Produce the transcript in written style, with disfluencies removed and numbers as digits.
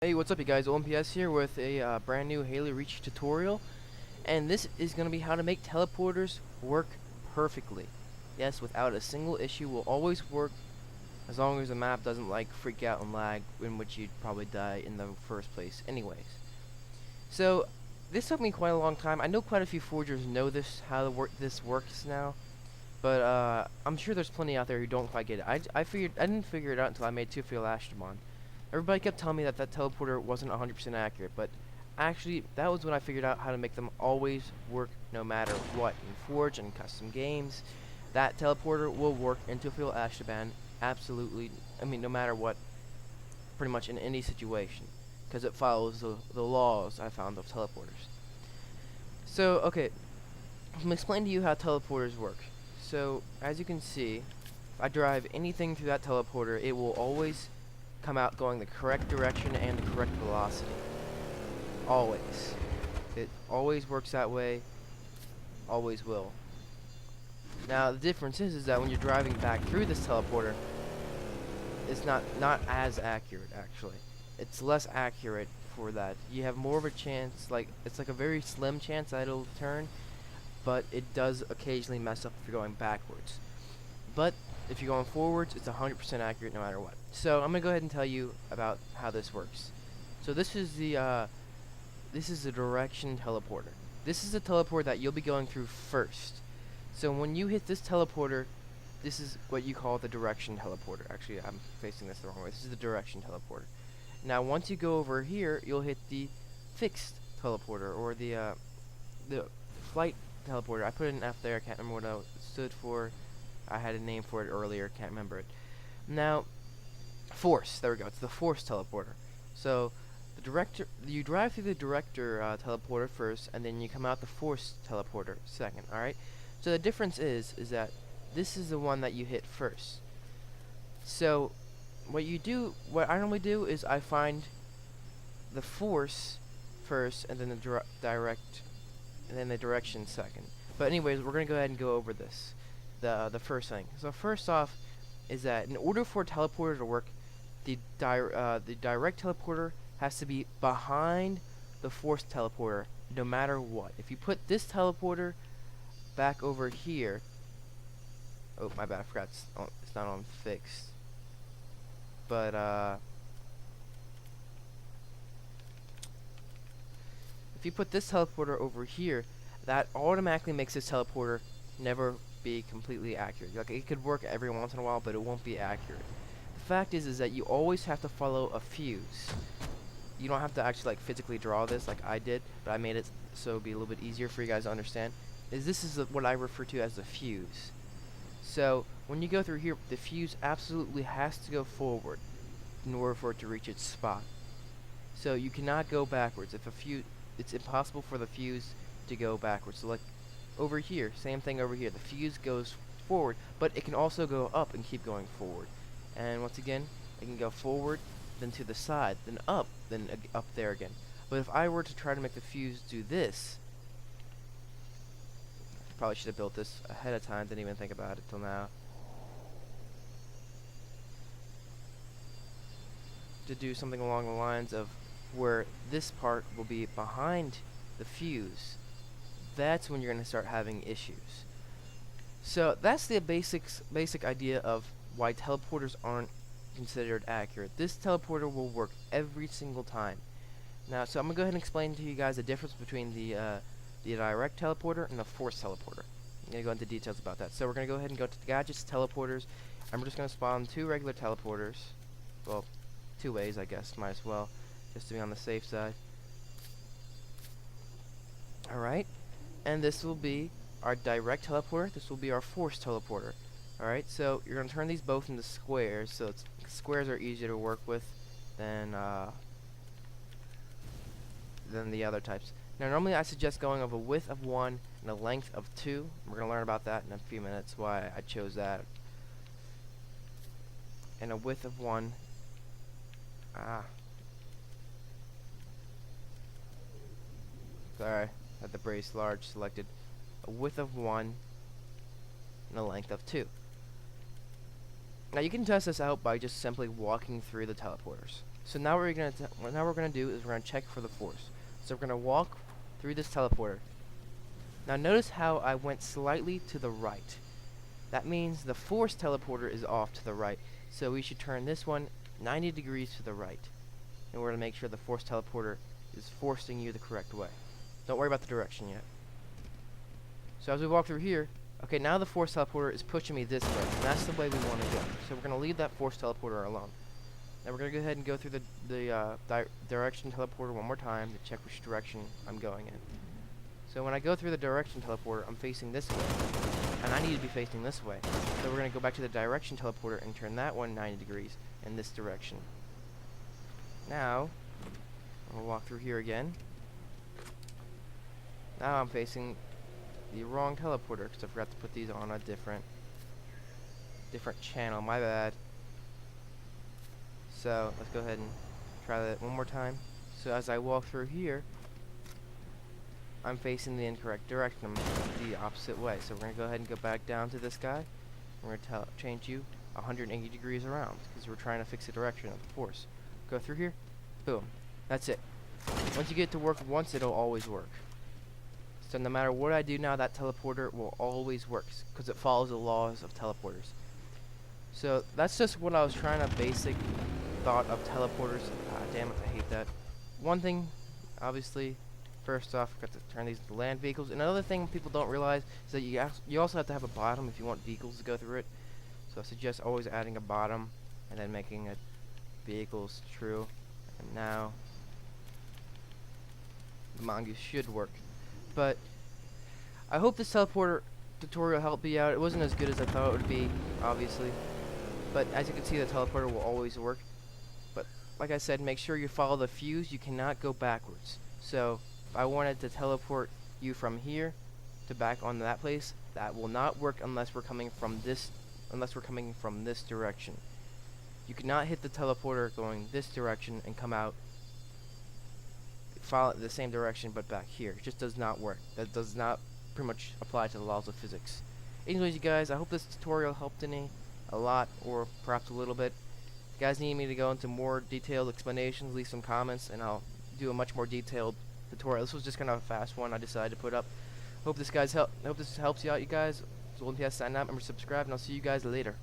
Hey, what's up you guys, oldmps here with a brand new Halo Reach tutorial, and this is going to be how to make teleporters work perfectly. Yes, without a single issue, will always work as long as the map doesn't like freak out and lag, in which you'd probably die in the first place anyways. So, this took me quite a long time. I know quite a few forgers know how this works now, but I'm sure there's plenty out there who don't quite get it. I didn't figure it out until I made Two Field Ashtamon. Everybody kept telling me that teleporter wasn't 100% accurate, but actually that was when I figured out how to make them always work no matter what. In Forge and custom games, that teleporter will work in Two Field Ashtaban absolutely, no matter what, pretty much in any situation, because it follows the laws I found of teleporters. So, okay, I'm gonna explain to you how teleporters work. So, as you can see, if I drive anything through that teleporter, it will always come out going the correct direction and the correct velocity. Always. It always works that way, always will. Now, the difference is that when you're driving back through this teleporter, it's not as accurate, actually. It's less accurate for that. You have more of a chance, it's like a very slim chance that it'll turn, but it does occasionally mess up if you're going backwards. But if you're going forwards, it's 100% accurate no matter what. So I'm gonna go ahead and tell you about how this works. So this is the direction teleporter. This is the teleporter that you'll be going through first. So when you hit this teleporter, this is what you call the direction teleporter. Actually, I'm facing this the wrong way. This is the direction teleporter. Now, once you go over here, you'll hit the fixed teleporter, or the flight teleporter. I put an F there. I can't remember what it stood for. I had a name for it earlier. Can't remember it. Now, force. There we go. It's the force teleporter. So you drive through the director teleporter first, and then you come out the force teleporter second. All right. So the difference is that this is the one that you hit first. So what I normally do is I find the force first, and then the direction second. But anyways, we're gonna go ahead and go over this. The first thing. So first off, is that in order for a teleporter to work, the direct teleporter has to be behind the force teleporter, no matter what. If you put this teleporter back over here, oh my bad, I forgot it's not on fixed. But if you put this teleporter over here, that automatically makes this teleporter never be completely accurate. Like, it could work every once in a while, but it won't be accurate. The fact is that you always have to follow a fuse. You don't have to actually physically draw this like I did, but I made it so it'd be a little bit easier for you guys to understand. This is what I refer to as the fuse. So when you go through here, the fuse absolutely has to go forward in order for it to reach its spot. So you cannot go backwards. It's impossible for the fuse to go backwards. So over here, same thing over here. The fuse goes forward, but it can also go up and keep going forward. And once again, it can go forward, then to the side, then up there again. But if I were to try to make the fuse do this, I probably should have built this ahead of time, didn't even think about it till now. To do something along the lines of where this part will be behind the fuse, that's when you're going to start having issues. So that's the basic idea of why teleporters aren't considered accurate. This teleporter will work every single time. Now, so I'm going to go ahead and explain to you guys the difference between the direct teleporter and the force teleporter. I'm going to go into details about that. So we're going to go ahead and go to the gadgets, teleporters. I'm just going to spawn 2 regular teleporters. Well, 2 ways, I guess, might as well, just to be on the safe side. Alright, and this will be our direct teleporter, this will be our force teleporter. Alright, so you're going to turn these both into squares, so squares are easier to work with than the other types. Now normally I suggest going of a width of 1 and a length of 2. We're going to learn about that in a few minutes, why I chose that. And a width of 1. Sorry, had the brace large selected. A width of 1 and a length of 2. Now you can test this out by just simply walking through the teleporters. So now what we're gonna do is we're gonna check for the force. So we're gonna walk through this teleporter. Now notice how I went slightly to the right. That means the force teleporter is off to the right. So we should turn this one 90 degrees to the right in order to make sure the force teleporter is forcing you the correct way. Don't worry about the direction yet. So as we walk through here, okay, now the force teleporter is pushing me this way, and that's the way we want to go. So we're going to leave that force teleporter alone. Now we're going to go ahead and go through the direction teleporter one more time to check which direction I'm going in. So when I go through the direction teleporter, I'm facing this way, and I need to be facing this way. So we're going to go back to the direction teleporter and turn that one 90 degrees in this direction. Now, I'm going to walk through here again. Now I'm facing the wrong teleporter because I forgot to put these on a different channel. My bad. So let's go ahead and try that one more time. So as I walk through here, I'm facing the incorrect direction. I'm the opposite way. So we're gonna go ahead and go back down to this guy. We're gonna change you 180 degrees around because we're trying to fix the direction of the force. Go through here, boom. That's it. Once you get it to work once, it'll always work. So no matter what I do now, that teleporter will always work because it follows the laws of teleporters. So that's just what I was trying to basic thought of teleporters. Ah, damn it, I hate that. One thing, obviously, first off, got to turn these into land vehicles. Another thing people don't realize is that you also have to have a bottom if you want vehicles to go through it. So I suggest always adding a bottom and then making it vehicles true. And now the mongoose should work. But I hope this teleporter tutorial helped me out. It wasn't as good as I thought it would be, obviously. But as you can see, the teleporter will always work. But like I said, make sure you follow the fuse. You cannot go backwards. So if I wanted to teleport you from here to back on that place, that will not work unless we're coming from this direction. You cannot hit the teleporter going this direction and come out follow the same direction but back here. It just does not work. That does not pretty much apply to the laws of physics. Anyways, you guys, I hope this tutorial helped any a lot or perhaps a little bit. If you guys need me to go into more detailed explanations, leave some comments and I'll do a much more detailed tutorial. This was just kind of a fast one I decided to put up. Hope this helps you out, you guys. It's oldmps signing out. Remember to subscribe and I'll see you guys later.